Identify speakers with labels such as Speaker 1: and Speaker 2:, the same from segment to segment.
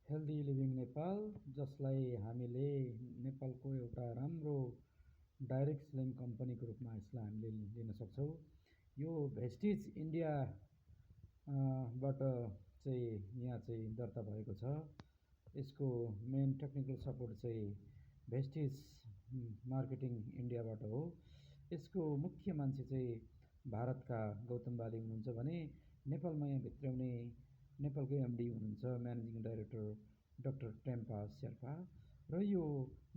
Speaker 1: Healthy living Nepal, जसलाई हामीले नेपालको एउटा राम्रो डाइरेक्ट सेलिङ कम्पनीको रूपमा यसलाई हामीले लिन सक्छौँ। यो भेस्टिज इन्डिया बाट चाहिँ यहाँ चाहिँ दर्ता भएको छ। यसको मेन टेक्निकल सपोर्ट चाहिँ भेस्टिज मार्केटिङ इन्डियाबाट हो। यसको मुख्य मान्छे चाहिँ भारतका गौतम बाली हुनुहुन्छ भने नेपालमा यहाँ भित्राउने नेपालकै एमडी हुनुहुन्छ managing director doctor Tampa Sherpa. र यो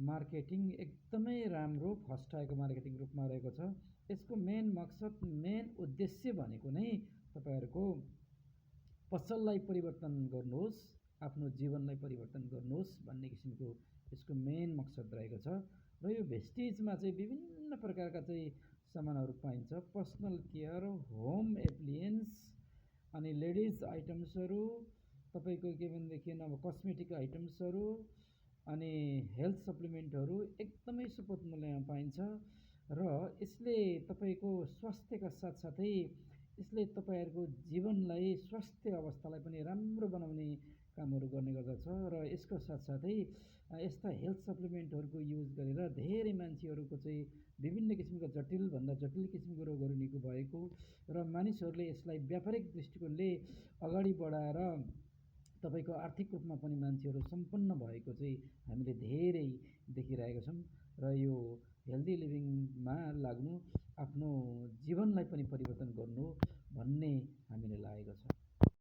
Speaker 1: मार्केटिङ एकदमै राम्रो फर्स्ट आएको मार्केटिङ रूपमा रहेको छ। यसको मेन मकसद मेन उद्देश्य भनेको नै तपाईहरुको पसललाई परिवर्तन गर्नुहोस्, आफ्नो जीवनलाई परिवर्तन गर्नुहोस् भन्ने किसिमको यसको मेन मकसद रहेको छ। र यो भेस्टिजमा चाहिँ विभिन्न प्रकारका चाहिँ सामानहरू पाइन्छ। पर्सनल केयर, होम एप्लियन्स, अनि लेडिज आइटम्सहरू, तपाईको के भनेदेखि अब कस्मेटिक आइटम्सहरू, अनि हेल्थ सप्लिमेन्टहरू एकदमै सुपथ मूल्यमा पाइन्छ। र यसले तपाईको स्वास्थ्यका साथसाथै यसले तपाईहरुको जीवनलाई स्वास्थ्य अवस्थालाई पनि राम्रो बनाउने कामहरू गर्ने गर्दछ। र यसको साथसाथै यस्ता हेल्थ सप्लिमेन्टहरूको युज गरेर धेरै मान्छेहरूको चाहिँ विभिन्न किसिमका जटिलभन्दा जटिल किसिमको रोगहरू निको भएको र मानिसहरूले यसलाई व्यापारिक दृष्टिकोणले अगाडि बढाएर तपाईको आर्थिक रूपमा पनि मान्छेहरू सम्पन्न भएको चाहिँ हामीले धेरै देखिरहेका छौँ। र यो हेल्दी लिभिङमा लाग्नु आफ्नो जीवनलाई पनि परिवर्तन गर्नु भन्ने हामीले लागेको छ।